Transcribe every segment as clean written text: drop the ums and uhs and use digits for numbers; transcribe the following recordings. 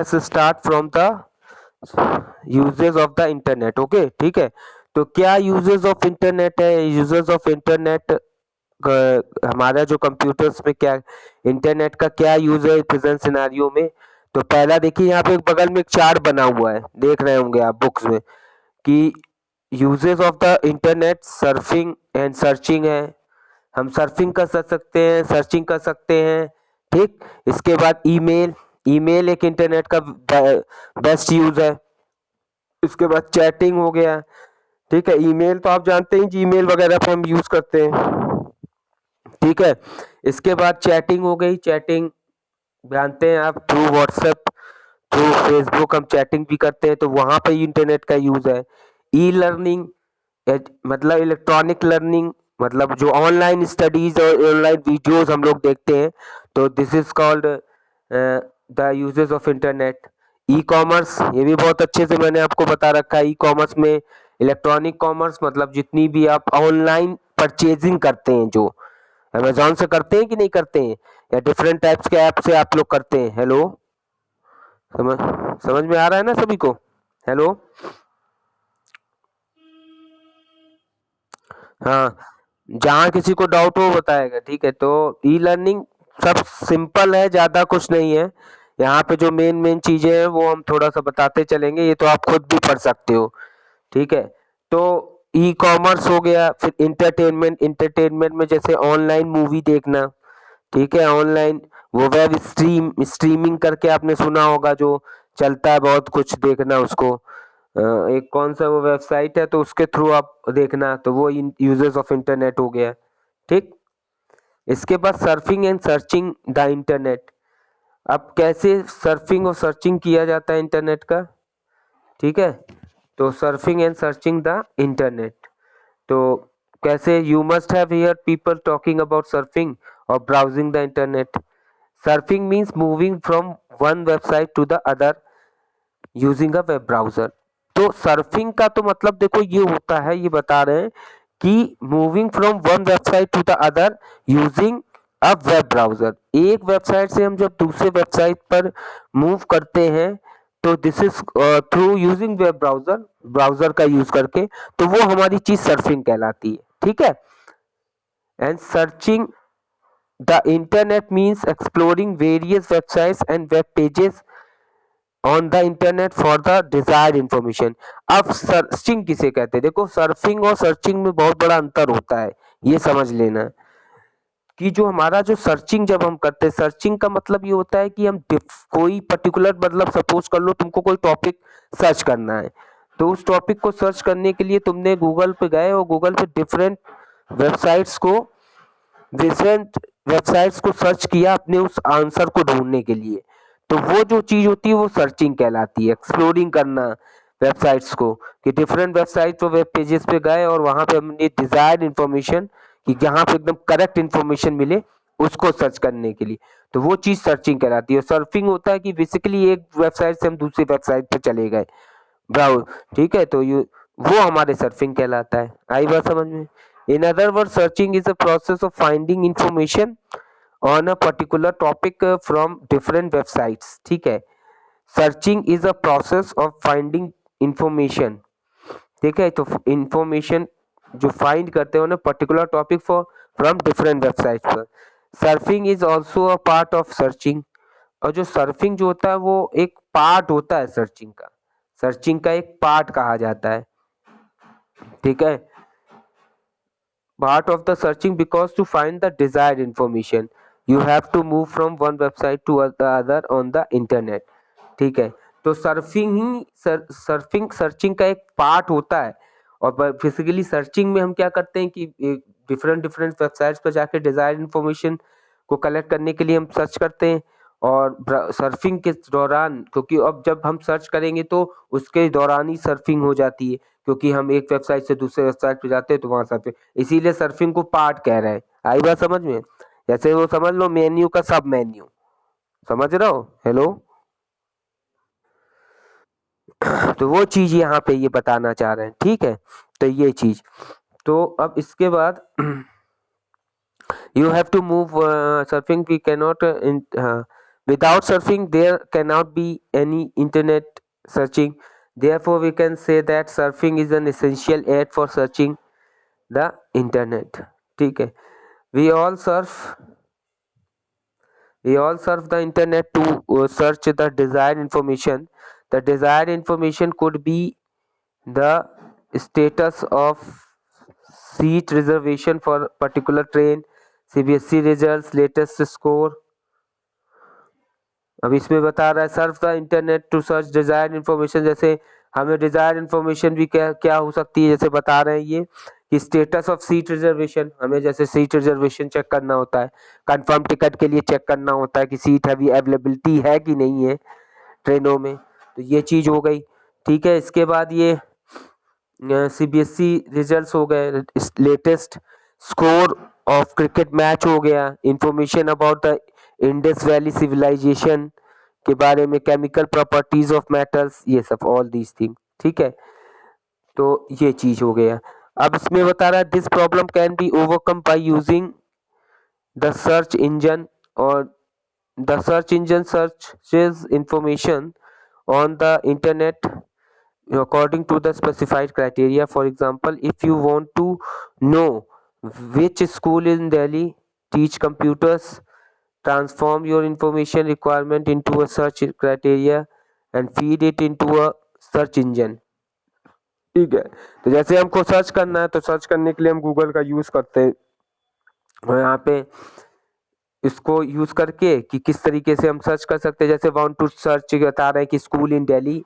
Start from the uses of the internet. Okay, ठीक है। तो क्या यूजेस ऑफ इंटरनेट है? यूजेस ऑफ इंटरनेट, हमारा जो कंप्यूटर्स में क्या इंटरनेट का क्या यूज है प्रेजेंट सिनारियो में। तो पहला देखिए, यहाँ पे एक बगल में एक चार्ट बना हुआ है, देख रहे होंगे आप बुक्स में, कि uses of the internet surfing and searching है। हम सर्फिंग कर सकते हैं, सर्चिंग कर सकते हैं, ठीक। इसके बाद ईमेल, ईमेल एक इंटरनेट का बेस्ट यूज है। इसके बाद चैटिंग हो गया, ठीक है। ईमेल तो आप जानते हैं, जीमेल वगैरह पे हम यूज करते हैं, ठीक है। इसके बाद चैटिंग हो गई, चैटिंग जानते हैं आप, थ्रू व्हाट्सएप, थ्रू फेसबुक हम चैटिंग भी करते हैं, तो वहां पे इंटरनेट का यूज है। ई लर्निंग, मतलब इलेक्ट्रॉनिक लर्निंग, मतलब जो ऑनलाइन स्टडीज और ऑनलाइन वीडियोस हम लोग देखते हैं, तो this is called the uses of internet. E commerce, ये भी बहुत अच्छे से मैंने आपको बता रखा है। ई कॉमर्स में इलेक्ट्रॉनिक कॉमर्स, मतलब जितनी भी आप ऑनलाइन परचेजिंग करते हैं, जो अमेजोन से करते हैं कि नहीं करते हैं, या डिफरेंट टाइप्स के ऐप से आप लोग करते हैं। हेलो, समझ समझ में आ रहा है ना सभी को? हेलो, हाँ। जहाँ किसी को डाउट हो वो बताएगा, ठीक है। तो ई लर्निंग सब सिंपल है, ज़्यादा कुछ नहीं है। यहाँ पे जो मेन मेन चीज़ें हैं वो हम थोड़ा सा बताते चलेंगे, ये तो आप खुद भी पढ़ सकते हो, ठीक है। तो ई कॉमर्स हो गया, फिर इंटरटेनमेंट, इंटरटेनमेंट में जैसे ऑनलाइन मूवी देखना, ठीक है। ऑनलाइन वो वेब स्ट्रीमिंग करके आपने सुना होगा, जो चलता है बहुत कुछ, देखना उसको। एक कौन सा वो वेबसाइट है, तो उसके थ्रू आप देखना, तो वो यूजेस ऑफ इंटरनेट हो गया, ठीक। इसके बाद surfing and searching the internet. अब कैसे सर्फिंग और सर्चिंग किया जाता है इंटरनेट का, ठीक है। तो surfing and searching the internet, तो कैसे, you must have hear people talking about surfing और browsing the internet. Surfing means moving from one website to the other using a web browser. तो सर्फिंग का तो मतलब देखो ये होता है, ये बता रहे हैं कि moving from one website to the other using a web browser. एक वेबसाइट से हम जब दूसरे वेबसाइट पर मूव करते हैं, तो this is through using web browser, browser का यूज करके, तो वो हमारी चीज सर्फिंग कहलाती है, ठीक है। And searching the internet means exploring various websites and web pages on the internet for the desired information. अब सर्चिंग किसे कहते हैं? देखो, सर्फिंग और सर्चिंग में बहुत बड़ा अंतर होता है, ये समझ लेना कि जो हमारा जो सर्चिंग जब हम करते हैं, सर्चिंग का मतलब ये होता है कि हम कोई पर्टिकुलर, मतलब सपोज कर लो तुमको कोई टॉपिक सर्च करना है, तो उस टॉपिक को सर्च करने के लिए तुमने गूगल पे गए और गूगल पे वेबसाइट्स को डिफरेंट वेबसाइट्स को सर्च किया अपने उस आंसर को ढूंढने के लिए। तो वो जो चीज होती है वो सर्चिंग कहलाती है, एक्सप्लोरिंग करना वेबसाइट्स को, कि डिफरेंट वेबसाइट और वेब पेजेस पे गए और वहां पे हमने डिजायर्ड इंफॉर्मेशन, कि जहाँ पे एकदम करेक्ट इंफॉर्मेशन मिले, उसको सर्च करने के लिए, तो वो चीज सर्चिंग कहलाती है। सर्फिंग होता है कि बेसिकली एक वेबसाइट से हम दूसरी वेबसाइट पे चले गए, ब्राउज, ठीक है। तो ये वो हमारे सर्फिंग कहलाता है। आई बात समझ में? In other word, searching is a process of finding information on a particular topic from different websites, ठीक है। Searching is a process of finding information, ठीक है। तो इंफॉर्मेशन जो फाइंड करते हैं उन्हें particular topic for from different website पर। Surfing is also a part of searching. और जो सर्फिंग जो होता है वो एक पार्ट होता है सर्चिंग का, सर्चिंग का एक पार्ट कहा जाता है, ठीक है। Part of the searching, because to find the desired information you have to move from one website to the other on the internet, ठीक है। तो सर्फिंग ही सर्फिंग सर्चिंग का एक पार्ट होता है। और बेसिकली सर्चिंग में हम क्या करते हैं कि डिफरेंट डिफरेंट वेबसाइट्स पर जाके डिजायर्ड इंफॉर्मेशन को कलेक्ट करने के लिए हम सर्च करते हैं। और सर्फिंग के दौरान, क्योंकि अब जब हम सर्च करेंगे तो उसके दौरान ही सर्फिंग हो जाती है, क्योंकि हम एक वेबसाइट से दूसरे वेबसाइट पे जाते हैं तो वहां सर्फिंग, इसीलिए सर्फिंग को पार्ट कह रहे हैं। आई बात समझ में? जैसे वो समझ लो मेन्यू का सब मेन्यू, समझ रहे हो? हेलो, तो वो चीज यहाँ पे ये बताना चाह रहे हैं, ठीक है। तो ये चीज, तो अब इसके बाद you have to move surfing we cannot Without surfing there cannot be any internet searching. Therefore we can say that surfing is an essential aid for searching the internet. ठीक है, we all surf the internet to search the desired information. The desired information could be the status of seat reservation for particular train, CBSE results, latest score. अब इसमें बता रहा है surf the internet to search desired information. जैसे हमें desired information भी क्या क्या हो सकती है, जैसे बता रहे हैं ये कि स्टेटस ऑफ सीट रिजर्वेशन, हमें जैसे सीट रिजर्वेशन चेक करना होता है, कंफर्म टिकट के लिए चेक करना होता है कि सीट अभी अवेलेबिलिटी है कि नहीं है ट्रेनों में, तो ये चीज हो गई। ठीक है, इसके बाद ये सीबीएसई रिजल्ट्स हो गए, latest score of cricket match हो गया, information about the Indus valley civilisation के बारे में, केमिकल प्रॉपर्टीज ऑफ मेटल्स, ये सब ऑल दीज थिंग। ठीक है, तो ये चीज हो गया। अब इसमें बता रहा है this problem can be overcome by using the search engine, और the search engine searches information on the internet according to the specified criteria. For example, if you want to know which school in Delhi teach computers, transform your information requirement into a search criteria and feed it into a search engine. ठीक है, तो जैसे हमको search करना है तो search करने के लिए हम गूगल का यूज करते हैं, और यहाँ पे इसको यूज करके कि किस तरीके से हम सर्च कर सकते हैं। जैसे वांट टू सर्च बता रहे हैं कि school in Delhi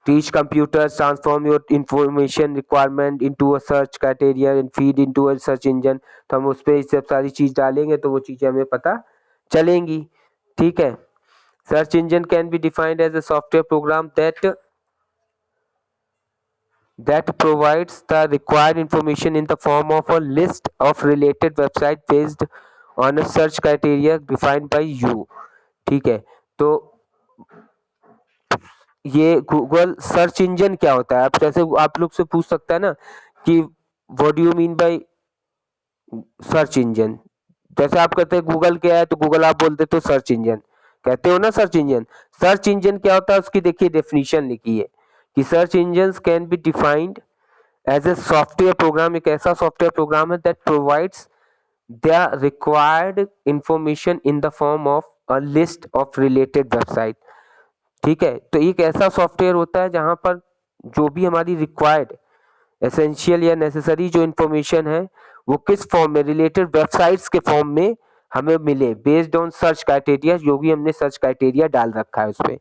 teach computers, transform your information requirement into a search criteria and feed into a search engine, तो हम उस पर सब सारी चीज डालेंगे तो वो चीजें हमें पता चलेंगी। ठीक है, search engine can be defined as a software program that provides the required information in the form of a list of related website based on a search criteria defined by you. ठीक है, तो ये Google search engine क्या होता है, आप जैसे आप लोग से पूछ सकता है ना कि what do you mean by search engine. जैसे आप कहते हैं गूगल क्या है, तो गूगल आप बोलते तो सर्च इंजन कहते हो ना। सर्च इंजन, सर्च इंजन क्या होता है उसकी देखिए डेफिनेशन लिखी है कि search engine can be defined as a software program, एक ऐसा सॉफ्टवेयर प्रोग्राम है that provides the required information in the form of a list of related website. ठीक है, तो एक ऐसा सॉफ्टवेयर होता है जहां पर जो भी हमारी रिक्वायर्ड एसेंशियल या नेसेसरी जो इंफॉर्मेशन है वो किस फॉर्म में, रिलेटेड वेबसाइट्स के फॉर्म में हमें मिले बेस्ड ऑन सर्च क्राइटेरिया, जो भी हमने सर्च क्राइटेरिया डाल रखा है उसमें।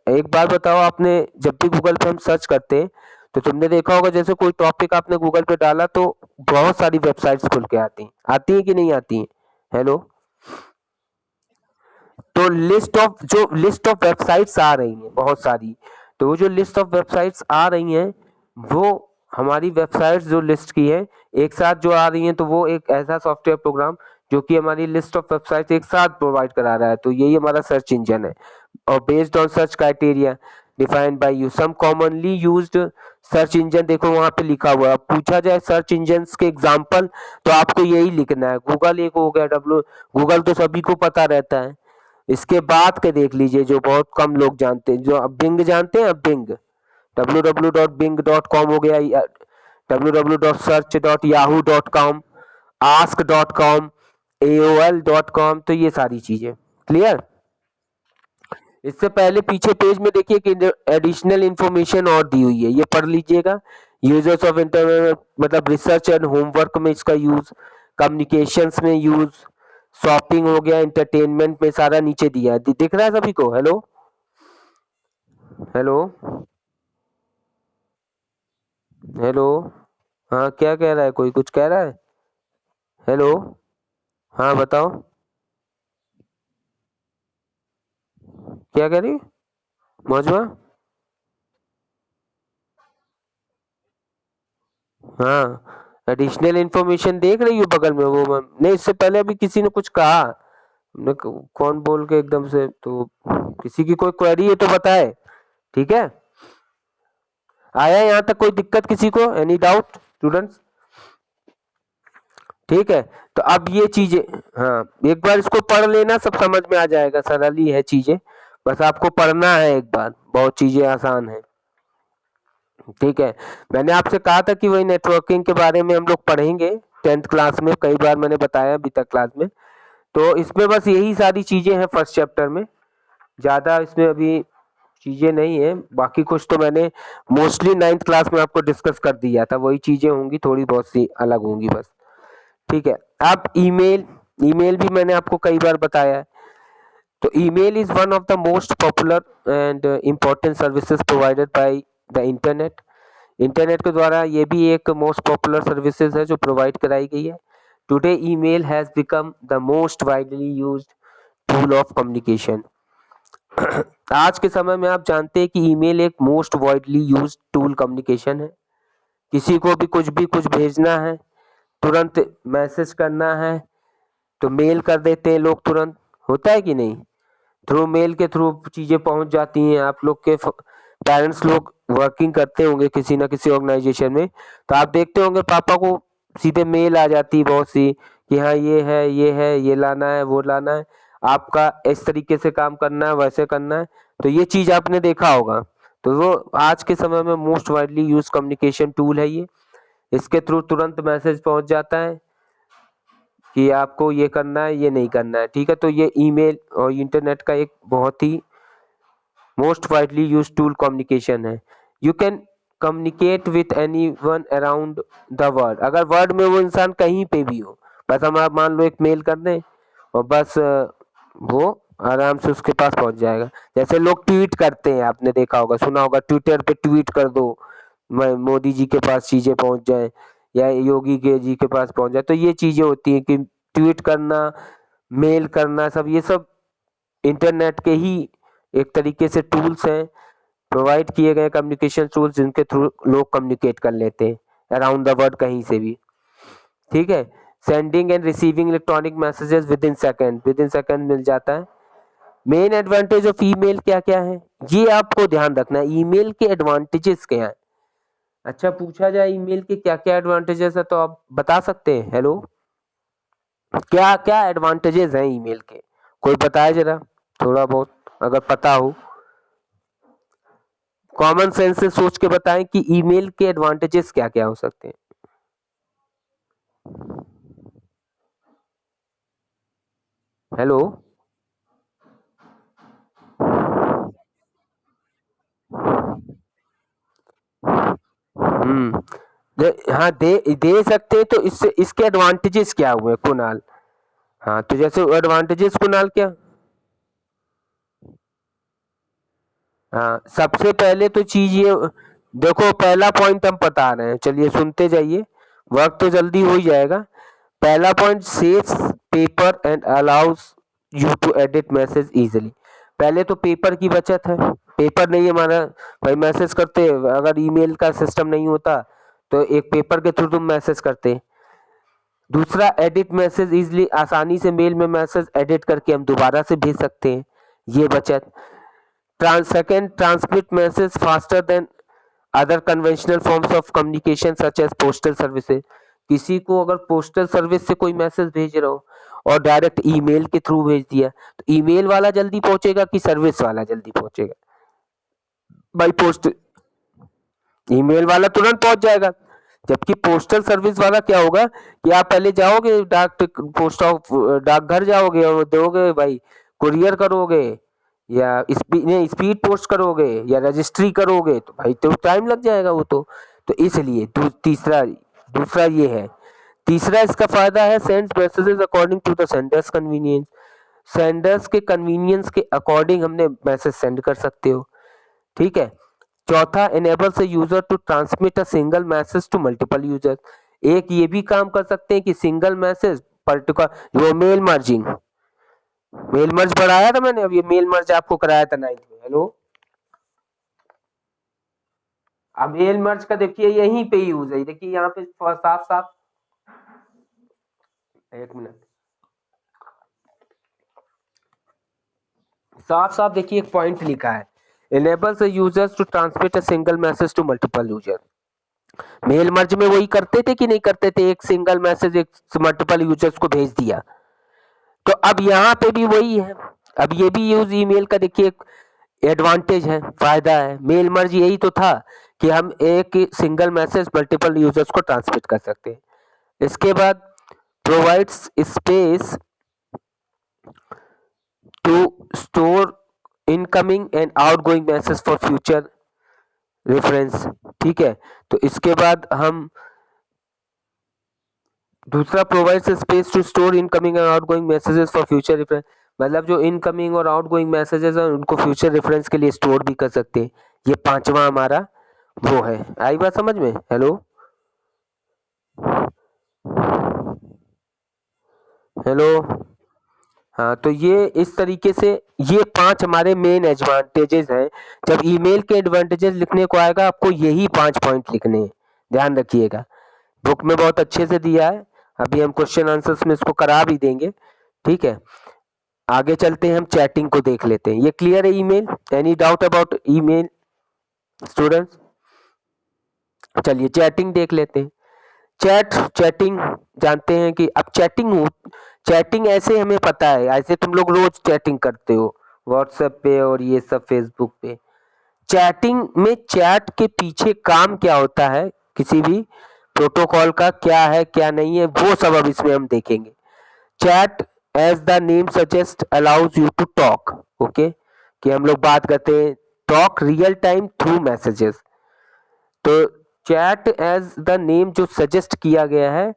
एक बार बताओ, आपने जब भी गूगल पे हम सर्च करते हैं तो तुमने देखा होगा जैसे कोई टॉपिक आपने गूगल पे डाला तो बहुत सारी वेबसाइट्स खुल के आती हैं कि नहीं आती हैं? हेलो, तो लिस्ट ऑफ वेबसाइट्स आ रही हैं बहुत सारी, तो वो जो लिस्ट ऑफ वेबसाइट्स आ रही हैं वो हमारी वेबसाइट्स जो लिस्ट की है एक साथ जो आ रही हैं, तो वो एक ऐसा सॉफ्टवेयर प्रोग्राम जो कि हमारी लिस्ट ऑफ वेबसाइट्स एक साथ प्रोवाइड करा रहा है, तो यही हमारा सर्च इंजन है। और based on search criteria defined by you some commonly used search engine, देखो वहां पे लिखा हुआ है। पूछा जाए सर्च इंजन के एग्जांपल तो आपको यही लिखना है, गूगल एक हो गया, डब्ल्यू गूगल तो सभी को पता रहता है। इसके बाद के देख लीजिए जो बहुत कम लोग जानते हैं, जो अब बिंग जानते हैं, अब बिंग www.bing.com हो गया, www.search.yahoo.com, ask.com, aol.com, तो ये सारी चीजें क्लियर। इससे पहले पीछे पेज में देखिए कि एडिशनल इंफॉर्मेशन और दी हुई है, ये पढ़ लीजिएगा। यूजर्स ऑफ इंटरनेट मतलब रिसर्च एंड होमवर्क में इसका यूज, कम्युनिकेशंस में यूज, शॉपिंग हो गया, एंटरटेनमेंट में, सारा नीचे दिया है। दिख रहा है सभी को? हेलो हेलो हेलो, हाँ क्या कह रहा है, कोई कुछ कह रहा है? हेलो, हाँ बताओ क्या कह रही मौजवा? हाँ, एडिशनल इंफॉर्मेशन देख रही हो बगल में वो नहीं, इससे पहले अभी किसी ने कुछ कहा, हमने कौन बोल के एकदम से, तो किसी की कोई क्वेरी है तो बताए। ठीक है, आया यहाँ तक कोई दिक्कत किसी को, एनी डाउट स्टूडेंट्स? ठीक है, तो अब ये चीजें, हाँ एक बार इसको पढ़ लेना, सब समझ में आ जाएगा, सरल ही है चीजें, बस आपको पढ़ना है एक बार, बहुत चीजें आसान है। ठीक है, मैंने आपसे कहा था कि वही नेटवर्किंग के बारे में हम लोग पढ़ेंगे 10th क्लास में, कई बार मैंने बताया अभी तक क्लास में। तो इसमें बस यही सारी चीजें हैं फर्स्ट चैप्टर में, ज्यादा इसमें अभी चीजें नहीं है, बाकी कुछ तो मैंने मोस्टली 9th क्लास में आपको डिस्कस कर दिया था, वही चीजें होंगी, थोड़ी बहुत सी अलग होंगी बस। ठीक है, अब ईमेल, ईमेल भी मैंने आपको कई बार बताया है। तो email is one of the most popular and important services provided by the internet. Internet के द्वारा ये भी एक मोस्ट पॉपुलर सर्विसेज है जो प्रोवाइड कराई गई है। Today email has become the most widely used tool of communication. आज के समय में आप जानते हैं कि ईमेल एक most widely used tool communication है। किसी को भी कुछ भेजना है, तुरंत मैसेज करना है, तो मेल कर देते हैं लोग तुरंत, होता है कि नहीं? थ्रू मेल के थ्रू चीजें पहुंच जाती हैं। आप लोग के पेरेंट्स लोग वर्किंग करते होंगे किसी ना किसी ऑर्गेनाइजेशन में, तो आप देखते होंगे पापा को सीधे मेल आ जाती है बहुत सी कि हाँ ये है, ये है, ये लाना है, वो लाना है, आपका इस तरीके से काम करना है, वैसे करना है। तो ये चीज आपने देखा होगा। तो वो आज के समय में most widely use communication tool है ये। इसके थ्रू तुरंत मैसेज पहुंच जाता है कि आपको ये करना है, ये नहीं करना है। ठीक है, तो ये ईमेल और इंटरनेट का एक बहुत ही most widely use tool communication है। You can communicate with anyone around the world. अगर वर्ल्ड में वो इंसान कहीं पे भी हो, बस हम आप मान लो एक मेल कर दें और बस वो आराम से उसके पास पहुंच जाएगा। जैसे लोग ट्वीट करते हैं, आपने देखा होगा, सुना होगा, ट्विटर पे ट्वीट कर दो, मोदी जी के पास चीजें पहुंच जाए या योगी के जी के पास पहुंच जाए। तो ये चीजें होती हैं कि ट्वीट करना, मेल करना, सब ये सब इंटरनेट के ही एक तरीके से टूल्स हैं, प्रोवाइड किए गए कम्युनिकेशन टूल्स, जिनके थ्रू लोग कम्युनिकेट कर लेते हैं अराउंड द वर्ल्ड कहीं से भी। ठीक है, sending and receiving electronic messages within second मिल जाता है। मेन एडवांटेज ऑफ ईमेल क्या क्या है, ये आपको ध्यान रखना है। ईमेल के एडवांटेजेस क्या है? अच्छा, पूछा जाए ईमेल के क्या क्या एडवांटेजेस है, तो आप बता सकते हैं? हेलो, क्या क्या एडवांटेजेस हैं ईमेल के? कोई बताए जरा, थोड़ा बहुत अगर पता हो, कॉमन सेंस से सोच के बताएं कि ईमेल के एडवांटेजेस क्या क्या हो सकते हैं। हेलो। हम्म, हाँ दे सकते हैं। तो इससे इसके एडवांटेजेस क्या हुए कुणाल? हाँ, तो जैसे एडवांटेजेस कुणाल क्या? हाँ, सबसे पहले तो चीज ये देखो, पहला पॉइंट हम बता रहे हैं, चलिए सुनते जाइए, वक्त तो जल्दी हो ही जाएगा। पहला point, saves paper and allows you to edit message easily. पहले तो पेपर की बचत है, पेपर नहीं है हमारा भाई, मैसेज करते अगर ईमेल का सिस्टम नहीं होता तो एक पेपर के थ्रू तुम मैसेज करते। दूसरा, एडिट मैसेज इजीली, आसानी से मेल में मैसेज एडिट करके हम दोबारा से भेज सकते हैं, ये बचत। Second, transmit message faster than other conventional forms of communication such as postal services. किसी को अगर पोस्टल सर्विस से कोई मैसेज भेज रहा हो और डायरेक्ट ईमेल के थ्रू भेज दिया, तो ईमेल वाला जल्दी पहुंचेगा कि सर्विस वाला जल्दी पहुंचेगा? बाई पोस्ट, ईमेल वाला तुरंत पहुंच जाएगा। जबकि पोस्टल सर्विस वाला क्या होगा कि आप पहले जाओगे पोस्ट ऑफ डाकघर जाओगे और दोगे भाई, कुरियर करोगे या स्पीड पोस्ट करोगे या रजिस्ट्री करोगे, तो भाई तो टाइम लग जाएगा वो तो इसलिए तीसरा, दूसरा ये है। तीसरा इसका फायदा है, send messages according to the sender's convenience. Sender's के कन्वीनियंस के अकॉर्डिंग हमने मैसेज सेंड कर सकते हो। ठीक है। चौथा, enables a user to transmit a single message to multiple users। एक ये भी काम कर सकते हैं कि सिंगल मैसेज पर्टिकुलर, वो मेल मर्जिंग, मेल मर्ज पढ़ाया था मैंने, अब ये मेल मर्ज आपको कराया था 9th में। हेलो, अब मेल मर्ज का देखिए यहीं पे यूज है, देखिए यहाँ पे साफ साफ, एक मिनट, साफ साफ देखिए एक पॉइंट लिखा है, enables the users to transmit a single message to multiple users। Mail merge में वही करते थे कि नहीं करते थे, एक सिंगल मैसेज एक मल्टीपल यूजर्स को भेज दिया। तो अब यहाँ पे भी वही है। अब ये भी यूज ईमेल का देखिए एडवांटेज है, फायदा है। मेल मर्ज यही तो था कि हम एक सिंगल मैसेज मल्टीपल यूजर्स को ट्रांसमिट कर सकते हैं। इसके बाद provides space to store incoming and outgoing message for future reference. ठीक है, तो इसके बाद हम दूसरा provides space to store incoming and outgoing messages for future reference. मतलब जो इनकमिंग और आउटगोइंग मैसेजेस हैं उनको फ्यूचर रेफरेंस के लिए स्टोर भी कर सकते हैं। ये पांचवा हमारा वो है। आई बात समझ में? Hello hello. हाँ, तो ये इस तरीके से ये पांच हमारे मेन एडवांटेजेस हैं। जब ईमेल के एडवांटेजेस लिखने को आएगा आपको यही 5 पॉइंट लिखने हैं, ध्यान रखिएगा। बुक में बहुत अच्छे से दिया है, अभी हम क्वेश्चन आंसर्स में इसको करा भी देंगे। ठीक है, आगे चलते हैं, हम चैटिंग को देख लेते हैं। ये क्लियर है email? Any doubt about email students? चलिए चैटिंग देख लेते हैं। चैटिंग जानते हैं कि अब चैटिंग ऐसे हमें पता है, ऐसे तुम लोग रोज चैटिंग करते हो व्हाट्सएप पे और ये सब फेसबुक पे। चैटिंग में चैट के पीछे काम क्या होता है, किसी भी प्रोटोकॉल का क्या है क्या नहीं है, वो सब अब इसमें हम देखेंगे। Chat as the name suggest allows you to talk, okay, कि हम लोग बात करते हैं, talk real time through messages. तो चैट एज द नेम जो सजेस्ट किया गया है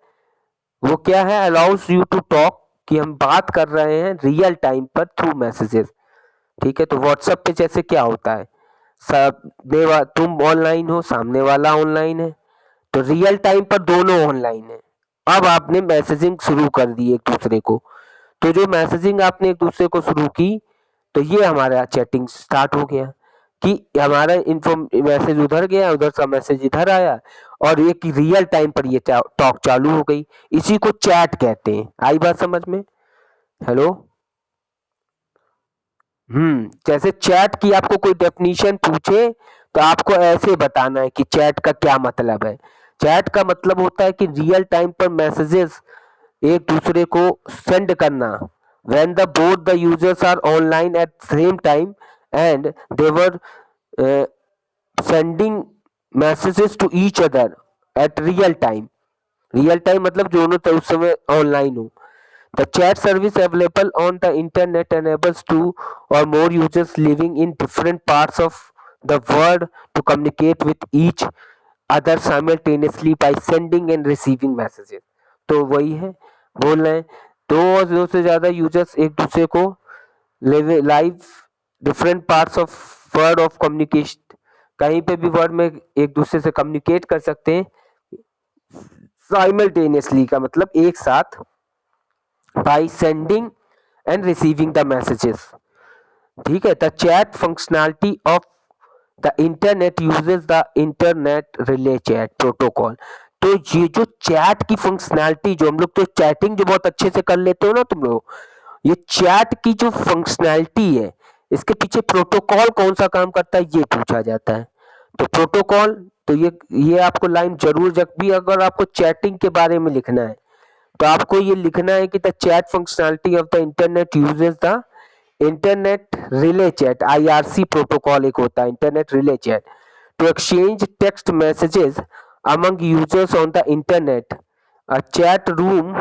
वो क्या है, अलाउज यू टू टॉक, कि हम बात कर रहे हैं रियल टाइम पर थ्रू मैसेजेस। ठीक है, तो व्हाट्सएप पे जैसे क्या होता है, तुम ऑनलाइन हो, सामने वाला ऑनलाइन है, तो रियल टाइम पर दोनों ऑनलाइन है। अब आपने मैसेजिंग शुरू कर दी एक दूसरे को, तो जो मैसेजिंग आपने एक दूसरे को शुरू की, तो ये हमारा चैटिंग स्टार्ट हो गया कि हमारा इन्फॉर्म मैसेज उधर गया, उधर से मैसेज इधर आया, और ये कि रियल टाइम पर ये टॉक चालू हो गई। इसी को चैट कहते हैं। आई बात समझ में? हेलो। जैसे चैट की आपको कोई डेफिनेशन पूछे तो आपको ऐसे बताना है कि चैट का क्या मतलब है। चैट का मतलब होता है कि रियल टाइम पर मैसेजेस एक दूसरे को सेंड करना, when the both the users are online at same time and they were uh, sending messages to each other at real time। Real time मतलब दोनों तो उस समय ऑनलाइन हो। The chat service available on the internet enables two or more users living in different parts of the world to communicate with each other simultaneously by sending and receiving messages। तो वही है, बोल रहे हैं दो और दो से ज्यादा यूजर्स एक दूसरे को live different parts of word of communication, कहीं पे भी वर्ड में एक दूसरे से कम्युनिकेट कर सकते हैं। साइमल्टेनियसली का मतलब एक साथ, by sending and receiving the messages। ठीक है, the chat functionality of the internet uses the internet relay chat protocol। तो ये जो चैट की फंक्शनैलिटी, जो हम लोग तो चैटिंग जो बहुत अच्छे से कर लेते हो ना तुम लोग, ये चैट की जो फंक्शनैलिटी है इसके पीछे प्रोटोकॉल कौन सा काम करता है ये पूछा जाता है। तो प्रोटोकॉल, तो ये आपको लाइन जरूर, जब भी अगर आपको चैटिंग के बारे में लिखना है तो आपको ये लिखना है कि the chat functionality of the internet uses the internet relay chat, IRC protocol एक होता है internet relay chat, to exchange text messages among users on the internet a chat room.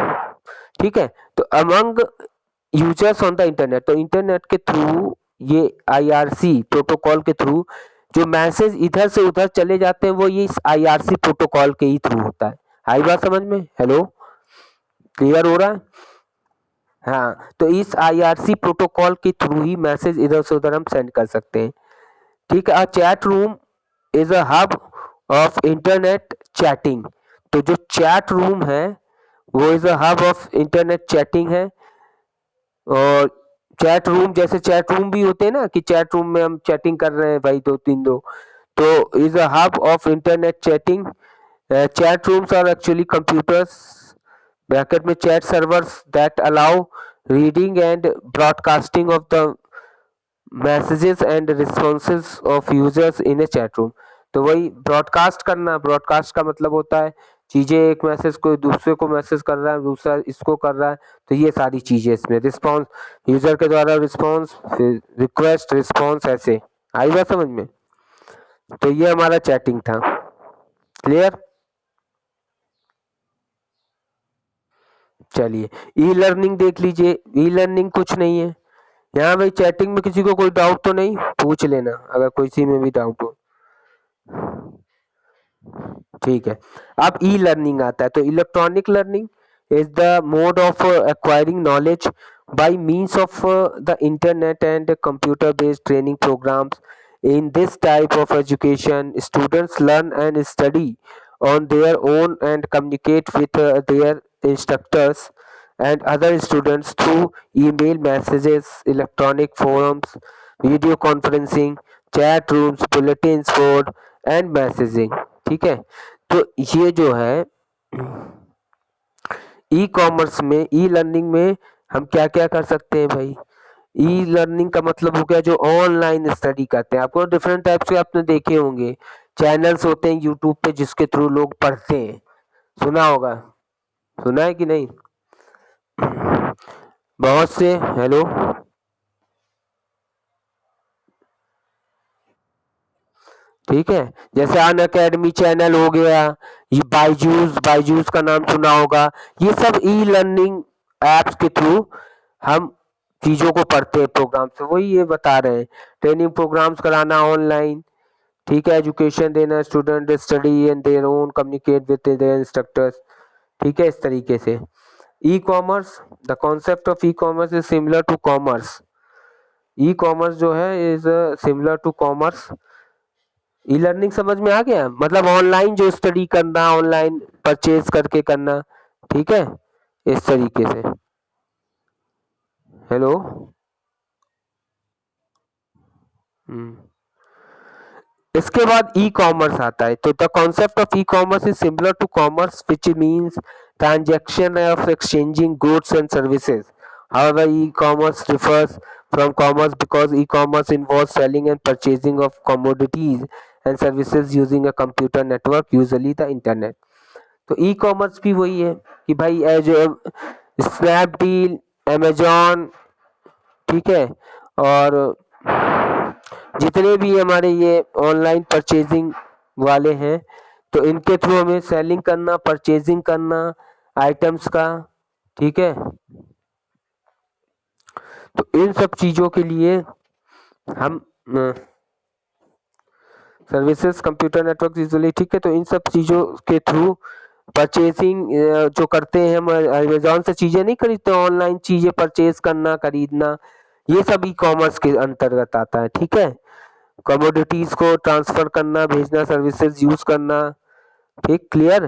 ठीक है, तो among users on the internet, तो internet के through ये IRC protocol के थ्रू जो मैसेज इधर से उधर चले जाते हैं वो ये इस आईआरसी प्रोटोकॉल के ही थ्रू होता है। आई बात समझ में? हेलो, क्लियर हो रहा है? हाँ, तो इस आईआरसी प्रोटोकॉल के थ्रू ही मैसेज इधर से उधर हम सेंड कर सकते हैं। ठीक है, chat room is a hub of internet chatting. तो जो चैट रूम है वो is a hub of internet chatting है। और चैट रूम, जैसे चैट रूम भी होते हैं ना कि चैट रूम में हम चैटिंग कर रहे हैं भाई दो तीन लोग, तो is a hub of internet chatting. Chat rooms are actually computers bracket में chat servers that allow reading and broadcasting of the messages and responses of users in a chat room. तो वही ब्रॉडकास्ट करना, broadcast का मतलब होता है चीजें, एक मैसेज कोई दूसरे को मैसेज कर रहा है, दूसरा इसको कर रहा है, तो ये सारी चीजें इसमें। रिस्पॉन्स, यूजर के द्वारा रिस्पॉन्स, फिर रिक्वेस्ट रिस्पॉन्स, ऐसे आई बात समझ में। तो ये हमारा चैटिंग था। क्लियर। चलिए ई लर्निंग देख लीजिए। ई लर्निंग कुछ नहीं है यहाँ भाई, चैटिंग में किसी को कोई डाउट तो नहीं, पूछ लेना अगर किसी में भी डाउट हो। ठीक है। अब ई लर्निंग आता है, तो electronic learning is the mode of acquiring knowledge by means of the internet and computer based training programs. In this type of education, students learn and study on their own and communicate with their instructors and other students through email messages, electronic forums, video conferencing, chat rooms, bulletins board and messaging। ठीक है। तो ये जो है e commerce में, e learning में हम क्या क्या कर सकते हैं भाई। ई लर्निंग का मतलब हो गया जो ऑनलाइन स्टडी करते हैं। आपको डिफरेंट टाइप्स के आपने देखे होंगे, चैनल्स होते हैं यूट्यूब पे जिसके थ्रू लोग पढ़ते हैं, सुना होगा, सुना है कि नहीं। बहुत से, हेलो, ठीक है, जैसे अन अकेडमी चैनल हो गया, ये बायजूस, बायजूस का नाम सुना होगा। ये सब ई लर्निंग एप्स के थ्रू हम चीजों को पढ़ते हैं, प्रोग्राम से, वही ये बता रहे हैं। ट्रेनिंग प्रोग्राम्स कराना ऑनलाइन, ठीक है, एजुकेशन देना, student study and their own communicate with their instructors, ठीक है, इस तरीके से। E commerce, the concept of e commerce is similar to commerce. E commerce जो है is similar to commerce. E learning समझ में आ गया, मतलब ऑनलाइन जो स्टडी करना, ऑनलाइन परचेज करके करना, ठीक है, इस तरीके से। हेलो। इसके बाद ई कॉमर्स आता है, तो the concept of e commerce is similar to commerce which means transaction of exchanging goods and services. However, e-commerce differs from commerce because e-commerce involves selling and purchasing of commodities and services using a computer network, usually the internet। तो e commerce भी वही है कि भाई जो Snapdeal, Amazon, ठीक है, और जितने भी हमारे ये ऑनलाइन परचेजिंग वाले हैं, तो इनके थ्रू हमें सेलिंग करना, परचेजिंग करना आइटम्स का, ठीक है। तो इन सब चीजों के लिए हम सर्विसेज कंप्यूटर नेटवर्क यूजुअली, ठीक है, तो इन सब चीजों के थ्रू परचेसिंग जो करते हैं हम, अमेजोन से चीजें नहीं खरीदते, ऑनलाइन चीजें परचेज करना, खरीदना, ये सब ई कॉमर्स के अंतर्गत आता है, ठीक है। कमोडिटीज को ट्रांसफर करना, भेजना, सर्विसेज यूज करना, ठीक, क्लियर।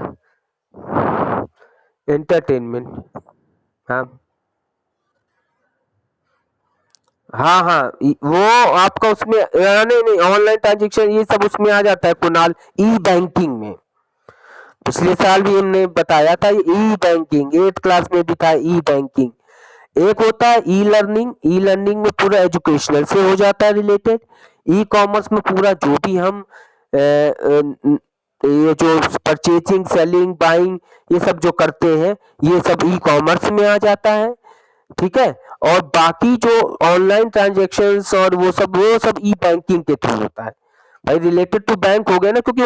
एंटरटेनमेंट, हाँ हाँ हाँ, वो आपका उसमें नहीं नहीं, ऑनलाइन ट्रांजेक्शन ये सब उसमें आ जाता है कुणाल, ई बैंकिंग में। पिछले साल भी हमने बताया था ई बैंकिंग, 8th क्लास में भी था ई बैंकिंग। एक होता है ई लर्निंग, ई लर्निंग में पूरा एजुकेशनल से हो जाता है रिलेटेड। ई कॉमर्स में पूरा जो भी हम ये जो परचेजिंग, सेलिंग, बाइंग, ये सब जो करते हैं, ये सब ई कॉमर्स में आ जाता है, ठीक है। और बाकी जो ऑनलाइन ट्रांजेक्शन्स और वो सब ई बैंकिंग के थ्रू होता है। भाई रिलेटेड टू बैंक हो गया ना, क्योंकि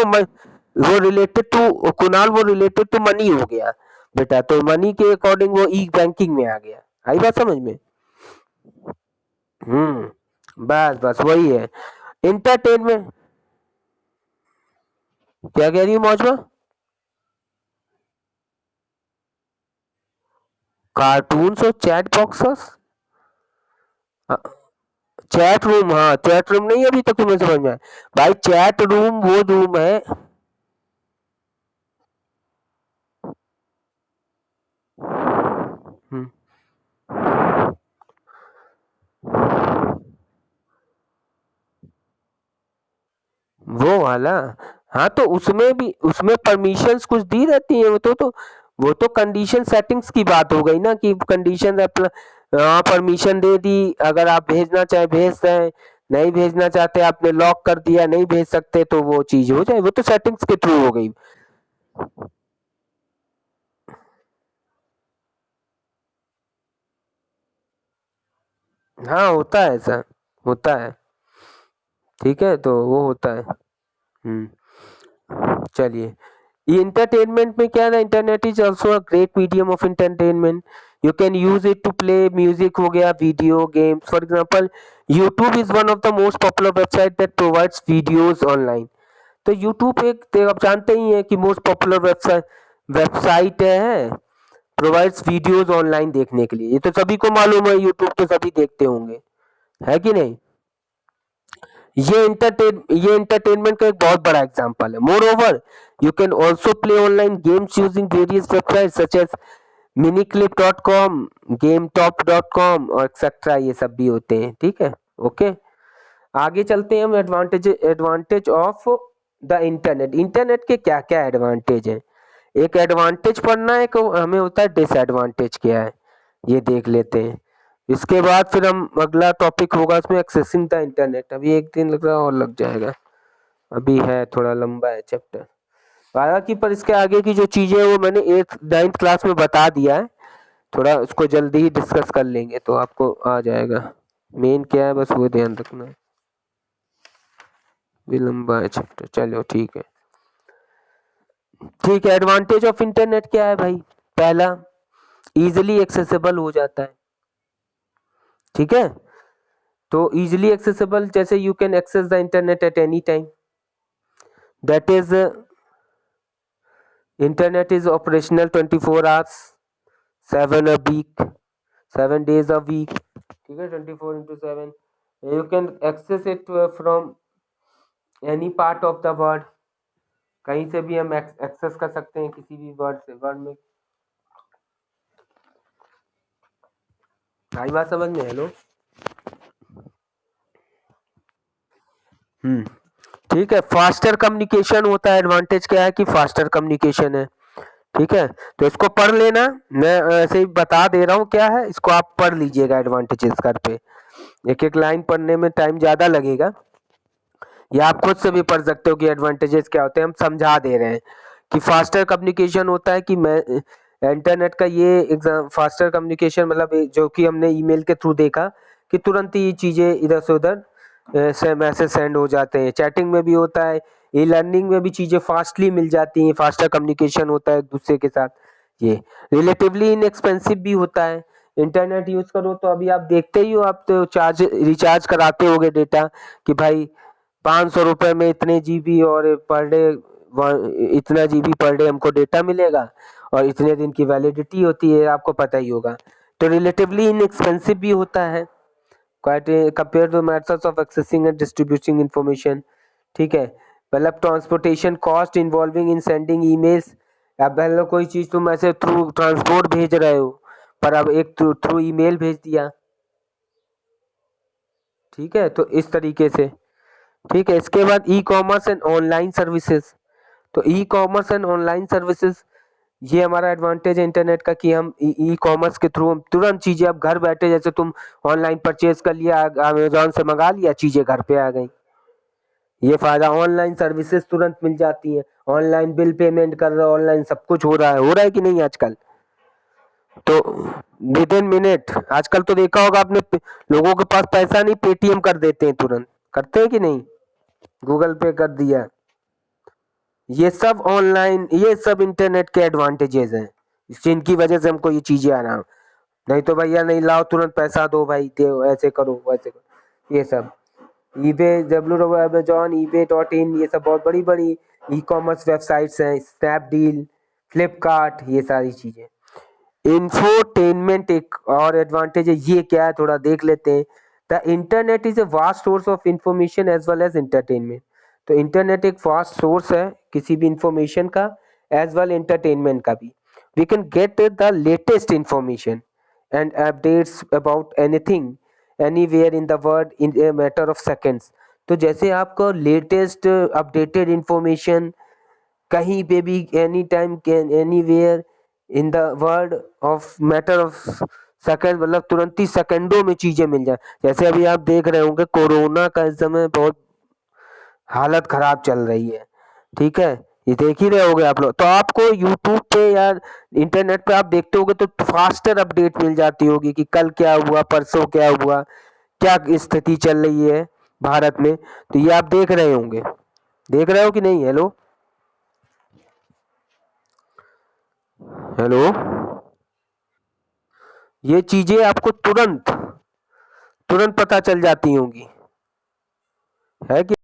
वो रिलेटेड टू कुणाल, वो रिलेटेड टू मनी हो गया बेटा, तो मनी के अकॉर्डिंग वो ई बैंकिंग में आ गया। आई बात समझ में। बस बस वही है। इंटरटेनमेंट, क्या कह रही हूँ मौजमा। कार्टून्स और चैट बॉक्सेस, चैट रूम, हाँ चैट रूम नहीं अभी तक तुम्हें समझ में आया भाई। चैट रूम वो रूम है, वो वाला, हाँ तो उसमें भी, उसमें परमिशंस कुछ दी रहती है, वो तो कंडीशन सेटिंग्स की बात हो गई ना, कि कंडीशन परमिशन दे दी, अगर आप भेजना चाहे भेज दें, नहीं भेजना चाहते, आपने लॉक कर दिया, नहीं भेज सकते, तो वो चीज हो जाए, वो तो सेटिंग्स के थ्रू हो गई। हाँ होता है ऐसा, होता है। ठीक है, तो वो होता है। चलिए, ये इंटरटेनमेंट में क्या है ना, internet is also a great medium of entertainment. You can use it to play music, हो गया video games, for example YouTube is one of the most popular website that provides videos online. तो YouTube एक, तो आप जानते ही हैं कि मोस्ट पॉपुलर वेबसाइट वेबसाइट है, प्रोवाइड्स वीडियोस ऑनलाइन देखने के लिए, ये तो सभी को मालूम है, यूट्यूब तो सभी देखते होंगे, है कि नहीं। ये एंटरटेनमेंट का एक बहुत बड़ा एग्जांपल है। Moreover, you can also play online games using various website such as miniclip.com, gametop.com और एक्सेट्रा, ये सब भी होते हैं। ठीक है, ओके। आगे चलते हैं हम, advantage of the internet. Internet के क्या क्या एडवांटेज हैं। एक एडवांटेज पढ़ना है, एक हमें होता है डिसएडवांटेज क्या है, ये देख लेते हैं। इसके बाद फिर हम अगला टॉपिक होगा उसमें एक्सेसिंग द इंटरनेट। अभी एक दिन लग रहा है और लग जाएगा, अभी है थोड़ा लंबा है चैप्टर। हालांकि पर इसके आगे की जो चीजें हैं वो मैंने 8th 9th क्लास में बता दिया है, थोड़ा उसको जल्दी ही डिस्कस कर लेंगे तो आपको आ जाएगा। मेन क्या है बस वो ध्यान रखना है, भी लंबा है चैप्टर। चलो ठीक है। ठीक है, एडवांटेज ऑफ इंटरनेट क्या है भाई। पहला, इजिली एक्सेसिबल हो जाता है। ठीक है, तो इजिली एक्सेसिबल, जैसे you can access the internet at any time, that is internet is operational 24 hours, 7 a week, 7 days a week। ठीक है, 24 into 7। You can access it from any part of the world, कहीं से भी हम access कर सकते हैं किसी भी वर्ड से, वर्ड में। आई बात समझ में, हेलो। हम्म, ठीक है। फास्टर कम्युनिकेशन होता है, एडवांटेज क्या है कि फास्टर कम्युनिकेशन है। ठीक है, तो इसको पढ़ लेना, मैं ऐसे ही बता दे रहा हूँ क्या है, इसको आप पढ़ लीजिएगा एडवांटेजेस घर पे। एक एक लाइन पढ़ने में टाइम ज्यादा लगेगा, या आप खुद से भी पढ़ सकते हो कि एडवांटेजेस क्या होते हैं, हम समझा दे रहे हैं। कि फास्टर कम्युनिकेशन होता है कि मैं इंटरनेट का ये एग्जाम, फास्टर कम्युनिकेशन मतलब जो कि हमने ईमेल के थ्रू देखा कि तुरंत ही चीज़ें इधर से उधर से मैसेज सेंड हो जाते हैं। चैटिंग में भी होता है, ई लर्निंग में भी चीज़ें फास्टली मिल जाती हैं, फास्टर कम्युनिकेशन होता है एक दूसरे के साथ। ये रिलेटिवली इनएक्सपेंसिव भी होता है। इंटरनेट यूज़ करो तो अभी आप देखते ही हो, आप तो चार्ज रिचार्ज कराते होगे डेटा कि भाई 500 रुपये में इतने जीबी और पर डे इतना जीबी पर डे हमको डेटा मिलेगा, और इतने दिन की वैलिडिटी होती है, आपको पता ही होगा। तो रिलेटिवली इनएक्सपेंसिव भी होता है, quite compare two methods of accessing and distributing information. ठीक है, मतलब transportation cost involving in sending emails. अब पहले कोई चीज़ तुम ऐसे थ्रू ट्रांसपोर्ट भेज रहे हो, पर अब एक थ्रू थ्रू ईमेल भेज दिया। ठीक है, तो इस तरीके से। ठीक है, इसके बाद e commerce and online services. तो e commerce and online services, ये हमारा एडवांटेज है इंटरनेट का कि हम ई कॉमर्स के थ्रू हम तुरंत चीजें, अब घर बैठे, जैसे तुम ऑनलाइन परचेज कर लिया, अमेजोन से मंगा लिया, चीजें घर पे आ गई। ये फायदा, ऑनलाइन सर्विसेज तुरंत मिल जाती है, ऑनलाइन बिल पेमेंट कर रहे हो, ऑनलाइन सब कुछ हो रहा है कि नहीं आजकल। तो विद इन मिनट, आजकल तो देखा होगा आपने, लोगों के पास पैसा नहीं, पेटीएम कर देते हैं तुरंत, करते हैं कि नहीं, गूगल पे कर दिया। ये सब ऑनलाइन, ये सब इंटरनेट के एडवांटेजेस हैं, जिनकी वजह से हमको ये चीजें आ रहा। नहीं तो भैया नहीं लाओ, तुरंत पैसा दो भाई, दो, ऐसे करो वैसे करो, ये सब। ईबे, डब्ल्यू अमेजॉन, ईबे.in, ये सब बहुत बड़ी बड़ी ई कॉमर्स वेबसाइट्स हैं, स्नैपडील, फ्लिपकार्ट, ये सारी चीजें। इंफोटेनमेंट एक और एडवांटेज है, ये क्या है थोड़ा देख लेते हैं। The internet is a vast source of information as well as entertainment. तो इंटरनेट एक वास्ट सोर्स है किसी भी इंफॉर्मेशन का, एज वेल एंटरटेनमेंट का भी। We can get the latest information and updates about anything anywhere in the world in a matter of seconds. तो जैसे आपको लेटेस्ट अपडेटेड इंफॉर्मेशन कहीं पे भी, any time, can anywhere in the world of matter of second मतलब तुरंत ही सेकंडों में चीजें मिल जाए। जैसे अभी आप देख रहे होंगे कोरोना का इस समय बहुत हालत खराब चल रही है, ठीक है, ये देख ही रहे होगे आप लोग। तो आपको यूट्यूब पे या इंटरनेट पे आप देखते होगे तो फास्टर अपडेट मिल जाती होगी कि कल क्या हुआ, परसों क्या हुआ, क्या स्थिति चल रही है भारत में। तो ये आप देख रहे होंगे, देख रहे हो कि नहीं? हेलो हेलो, ये चीजें आपको तुरंत तुरंत पता चल जाती होंगी, है कि